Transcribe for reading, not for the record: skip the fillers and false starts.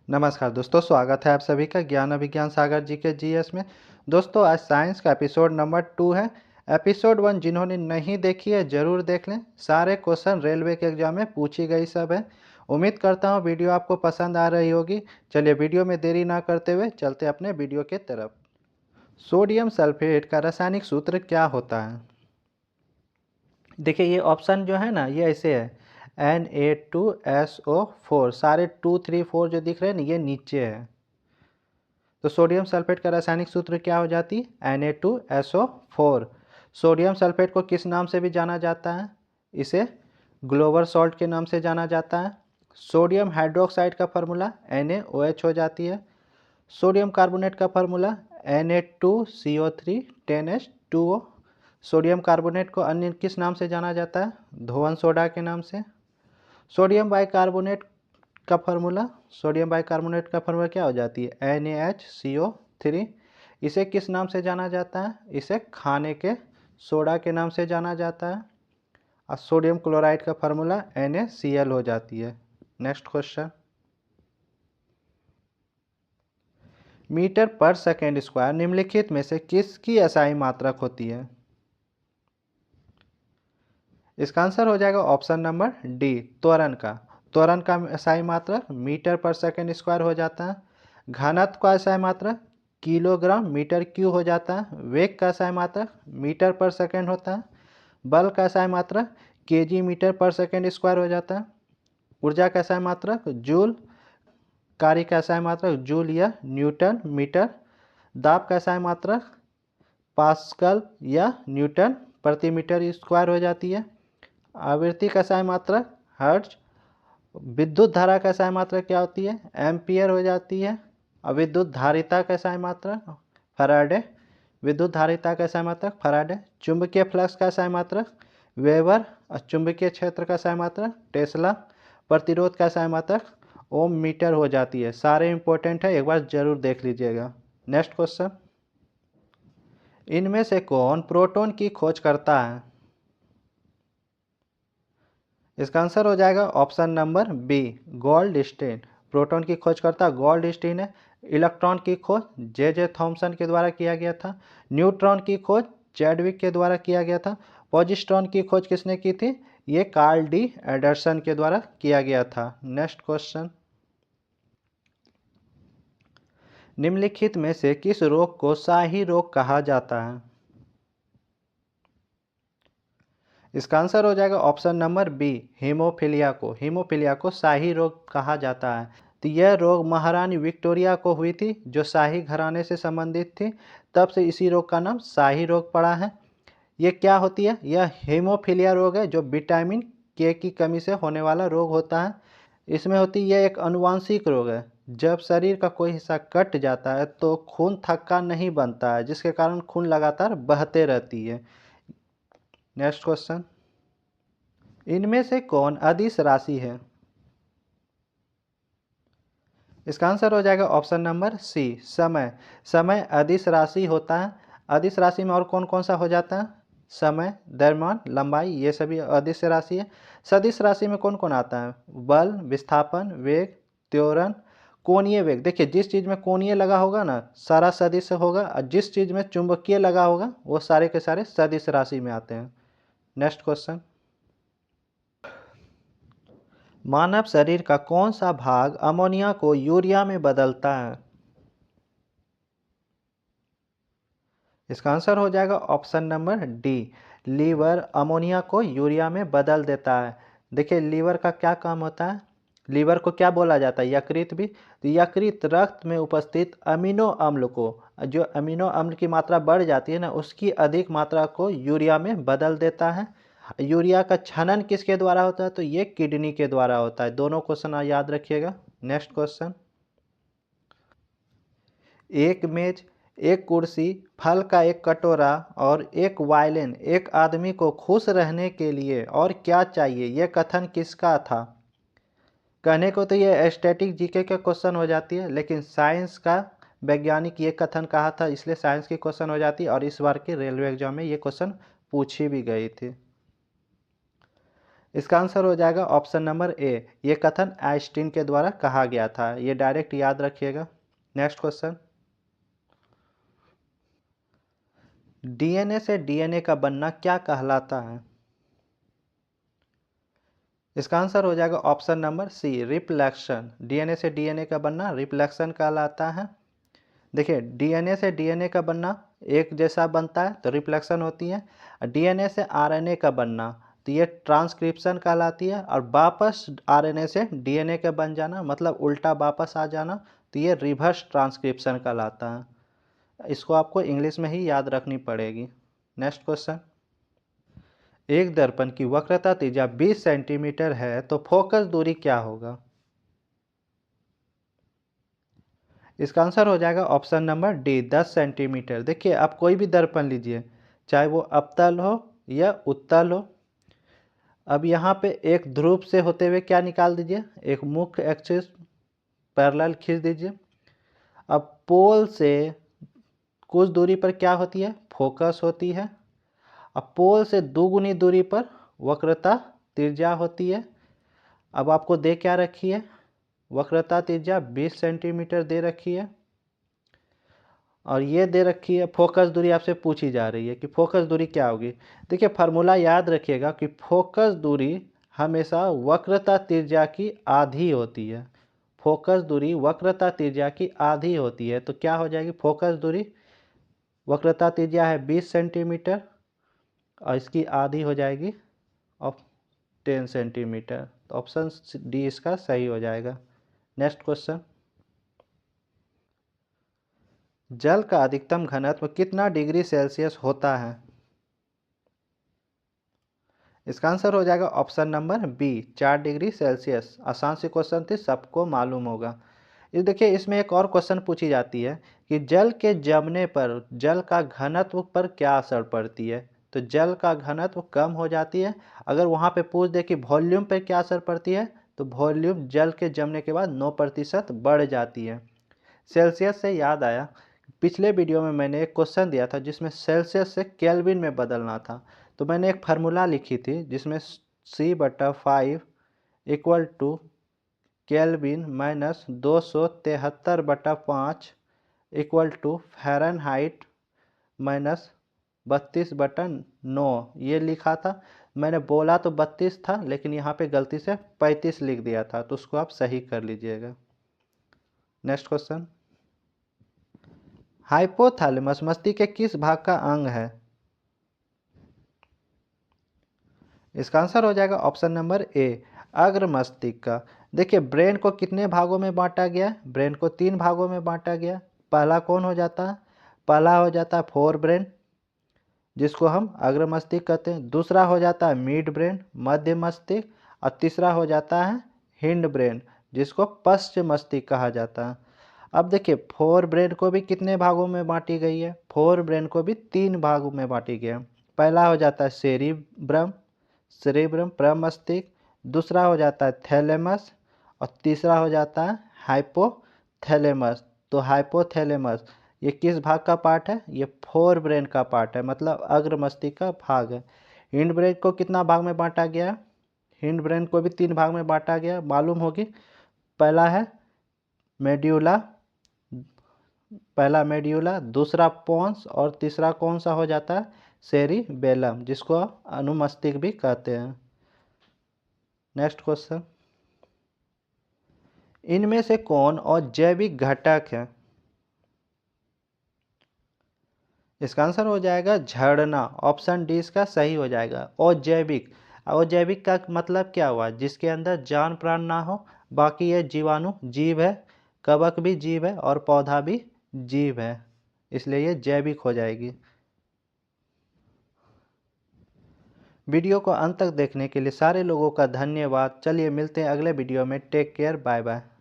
नमस्कार दोस्तों, स्वागत है आप सभी का ज्ञान अभिज्ञान सागर जी के जीएस में। दोस्तों, आज साइंस का एपिसोड नंबर 2 है। एपिसोड 1 जिन्होंने नहीं देखी है ज़रूर देख लें। सारे क्वेश्चन रेलवे के एग्जाम में पूछी गई सब है। उम्मीद करता हूँ वीडियो आपको पसंद आ रही होगी। चलिए वीडियो में देरी ना करते हुए चलते अपने वीडियो के तरफ। सोडियम सल्फेट का रासायनिक सूत्र क्या होता है? देखिए, ये ऑप्शन जो है ना, ये ऐसे है Na2SO4। सारे 2, 3, 4 जो दिख रहे हैं ना, ये नीचे है। तो सोडियम सल्फेट का रासायनिक सूत्र क्या हो जाती है? Na2SO4। सोडियम सल्फेट को किस नाम से भी जाना जाता है? इसे ग्लोबल सॉल्ट के नाम से जाना जाता है। सोडियम हाइड्रोक्साइड का फार्मूला NaOH हो जाती है। सोडियम कार्बोनेट का formula Na2CO3 10H2O। Sodium carbonate को अन्य किस नाम से जाना जाता है? धोवन सोडा के नाम से। सोडियम बाइकार्बोनेट का फार्मूला क्या हो जाती है? NaHCO3। इसे किस नाम से जाना जाता है? इसे खाने के सोडा के नाम से जाना जाता है। और सोडियम क्लोराइड का फार्मूला NaCl हो जाती है। नेक्स्ट क्वेश्चन, मीटर पर सेकेंड स्क्वायर निम्नलिखित में से किसकी एसआई मात्रक होती है? इसका आंसर हो जाएगा ऑप्शन नंबर डी, त्वरण का। त्वरण का एसआई मात्रक मीटर पर सेकेंड स्क्वायर हो जाता है। घनत्व का एसआई मात्रक किलोग्राम मीटर क्यू हो जाता है। वेग का एसआई मात्रक मीटर पर सेकेंड होता है। बल का एसआई मात्रक केजी मीटर पर सेकेंड स्क्वायर हो जाता है। ऊर्जा का एसआई मात्रक जूल। कार्य का एसआई मात्रक जूल या न्यूटन मीटर। दाब का एसआई मात्रक पास्कल या न्यूटन प्रति मीटर स्क्वायर हो जाती है। आवृत्ति का एसआई मात्रक हर्ट्ज। विद्युत धारा का एसआई मात्रक क्या होती है? एम्पियर हो जाती है। और विद्युत धारिता का एसआई मात्रक फैराडे। विद्युत धारिता का एसआई मात्रक फैराडे। चुंबकीय फ्लक्स का एसआई मात्रक वेबर। और चुंबकीय क्षेत्र का एसआई मात्रक टेस्ला। प्रतिरोध का एसआई मात्रक ओम मीटर हो जाती है। सारे इंपॉर्टेंट है, एक बार जरूर देख लीजिएगा। नेक्स्ट क्वेश्चन, इनमें से कौन प्रोटॉन की खोज करता है? इसका आंसर हो जाएगा option number B, Goldstein. Proton की खोज करता गोल्डस्टीन है। इलेक्ट्रॉन की खोज जे थॉमसन के द्वारा किया गया था। न्यूट्रॉन की खोज चैडविक के द्वारा किया गया था। पॉजिट्रॉन की खोज किसने की थी? ये कार्ल डी एंडरसन के द्वारा किया गया था। नेक्स्ट क्वेश्चन, निम्नलिखित में से किस रोग को शाही रोग कहा जाता है? इसका आंसर हो जाएगा ऑप्शन नंबर बी, हीमोफीलिया को। हीमोफीलिया को शाही रोग कहा जाता है। तो यह रोग महारानी विक्टोरिया को हुई थी, जो शाही घराने से संबंधित थी। तब से इसी रोग का नाम शाही रोग पड़ा है। ये क्या होती है? यह हीमोफीलिया रोग है, जो विटामिन के की कमी से होने वाला रोग होता है। इसमें होती यह एक अनुवांशिक रोग है। जब शरीर का कोई हिस्सा कट जाता है तो खून थक्का नहीं बनता है, जिसके कारण खून लगातार बहते रहती है। नेक्स्ट क्वेश्चन, इनमें से कौन अदिश राशि है? इसका आंसर हो जाएगा ऑप्शन नंबर सी, समय। समय अदिश राशि होता है। अदिश राशि में और कौन कौन सा हो जाता है? समय, द्रव्यमान, लंबाई, ये सभी अदिश राशि है। सदिश राशि में कौन कौन आता है? बल, विस्थापन, वेग, त्वरण, कोणीय वेग। देखिए, जिस चीज़ में कोणीय लगा होगा ना, सारा सदिश होगा। और जिस चीज़ में चुंबकीय लगा होगा वो सारे के सारे सदिश राशि में आते हैं। नेक्स्ट क्वेश्चन, मानव शरीर का कौन सा भाग अमोनिया को यूरिया में बदलता है? इसका आंसर हो जाएगा option number D, liver ammonia को यूरिया में बदल देता है। देखिए, लीवर का क्या काम होता है? लीवर को क्या बोला जाता है? यकृत भी। तो यकृत रक्त में उपस्थित अमीनो अम्ल को, जो अमीनो अम्ल की मात्रा बढ़ जाती है ना, उसकी अधिक मात्रा को यूरिया में बदल देता है। यूरिया का छनन किसके द्वारा होता है? तो ये किडनी के द्वारा होता है। दोनों क्वेश्चन याद रखिएगा। नेक्स्ट क्वेश्चन, एक मेज, एक कुर्सी, फल का एक कटोरा और एक वायलिन एक आदमी को खुश रहने के लिए और क्या चाहिए, यह कथन किसका था? कहने को तो ये स्टैटिक जीके का क्वेश्चन हो जाती है, लेकिन साइंस का वैज्ञानिक ये कथन कहा था, इसलिए साइंस की क्वेश्चन हो जाती है। और इस बार के रेलवे एग्जाम में ये क्वेश्चन पूछी भी गई थी। इसका आंसर हो जाएगा ऑप्शन नंबर ए। ये कथन आइंस्टीन के द्वारा कहा गया था, ये डायरेक्ट याद रखिएगा। नेक्स्ट क्वेश्चन, डीएनए से डीएनए का बनना क्या कहलाता है? इसका आंसर हो जाएगा ऑप्शन नंबर सी, रिप्लेक्शन। डीएनए से डीएनए का बनना रिप्लेक्शन कहलाता है। देखिए, डीएनए से डीएनए का बनना एक जैसा बनता है तो रिप्लेक्शन होती है। डीएनए से आरएनए का बनना तो ये ट्रांसक्रिप्शन कहलाती है। और वापस आरएनए से डीएनए का बन जाना मतलब उल्टा वापस आ जाना तो ये रिवर्स ट्रांसक्रिप्शन कहलाता है। इसको आपको इंग्लिश में ही याद रखनी पड़ेगी। नेक्स्ट क्वेश्चन, एक दर्पण की वक्रता त्रिज्या 20 सेंटीमीटर है तो फोकस दूरी क्या होगा? इसका आंसर हो जाएगा ऑप्शन नंबर डी, 10 सेंटीमीटर। देखिए, आप कोई भी दर्पण लीजिए, चाहे वो अवतल हो या उत्तल हो। अब यहाँ पे एक ध्रुव से होते हुए क्या निकाल दीजिए, एक मुख्य एक्सिस पैरेलल खींच दीजिए। अब पोल से कुछ दूरी पर क्या होती है, फोकस होती है। अब पोल से दुगुनी दूरी पर वक्रता त्रिज्या होती है। अब आपको दे क्या रखी है, वक्रता त्रिज्या 20 सेंटीमीटर दे रखी है और ये दे रखी है फोकस दूरी। आपसे पूछी जा रही है कि फोकस दूरी क्या होगी। देखिए, फार्मूला याद रखिएगा कि फोकस दूरी हमेशा वक्रता त्रिज्या की आधी होती है। फोकस दूरी वक्रता त्रिज्या की आधी होती है तो क्या हो जाएगी, फोकस दूरी वक्रता त्रिज्या है 20 सेंटीमीटर और इसकी आधी हो जाएगी ऑफ 10 सेंटीमीटर। तो ऑप्शन डी इसका सही हो जाएगा। नेक्स्ट क्वेश्चन, जल का अधिकतम घनत्व कितना डिग्री सेल्सियस होता है? इसका आंसर हो जाएगा option number B, 4 degree Celsius. आसान सी क्वेश्चन थी, सबको मालूम होगा। ये देखिए, इसमें एक और क्वेश्चन पूछी जाती है कि जल के जमने पर जल का घनत्व पर क्या असर पड़ती है? तो जल का घनत्व कम हो जाती है। अगर वहाँ पे पूछ दे कि वॉल्यूम पर क्या असर पड़ती है तो वॉल्यूम जल के जमने के बाद 9% बढ़ जाती है। सेल्सियस से याद आया, पिछले वीडियो में मैंने एक क्वेश्चन दिया था जिसमें सेल्सियस से केल्विन में बदलना था। तो मैंने एक फार्मूला लिखी थी जिसमें C/5 equal to Kelvin minus 273/5 equal to Fahrenheit minus 32/9 ये लिखा था। मैंने बोला तो 32 था लेकिन यहाँ पे गलती से 35 लिख दिया था, तो उसको आप सही कर लीजिएगा। नेक्स्ट क्वेश्चन, हाइपोथैलेमस मस्तिष्क के किस भाग का अंग है? इसका आंसर हो जाएगा ऑप्शन नंबर ए, अग्र मस्तिष्क का। देखिए, ब्रेन को कितने भागों में बांटा गया है? ब्रेन को 3 भागों में बांटा गया। पहला कौन हो जाता है? पहला हो जाता है फोर ब्रेन जिसको हम अग्र मस्तिष्क कहते हैं। दूसरा हो जाता है मिड ब्रेन, मध्य मस्तिष्क। और तीसरा हो जाता है हिंड ब्रेन जिसको पश्च मस्तिष्क कहा जाता है। अब देखिए, फोर ब्रेन को भी कितने भागों में बांटी गई है? फोर ब्रेन को भी 3 भागों में बांटी गई है। पहला हो जाता है सेरिब्रम, सेरिब्रम प्रमस्तिष्क। दूसरा हो जाता है थैलेमस और तीसरा हो जाता है हाइपोथैलेमस। तो हाइपोथैलेमस ये किस भाग का पार्ट है? ये फोर ब्रेन का पार्ट है, मतलब अग्र मस्तिष्क का भाग है। हिंड ब्रेन को कितना भाग में बांटा गया? हिंड ब्रेन को भी 3 भाग में बांटा गया, मालूम होगी। पहला है मेड्यूला, पहला मेड्यूला, दूसरा पोन्स और तीसरा कौन सा हो जाता है? सेरिबेलम जिसको अनुमस्तिष्क भी कहते हैं। नेक्स्ट क्वेश्चन, इनमें से कौन अजैविक घटक है? इसका आंसर हो जाएगा झरना। ऑप्शन डी इसका सही हो जाएगा, अजैविक। अजैविक का मतलब क्या हुआ? जिसके अंदर जान प्राण ना हो, बाकी ये जीवाणु जीव है, कवक भी जीव है और पौधा भी जीव है, इसलिए ये जैविक हो जाएगी। वीडियो को अंत तक देखने के लिए सारे लोगों का धन्यवाद। चलिए मिलते हैं अगले वीडियो में। Take care, bye bye.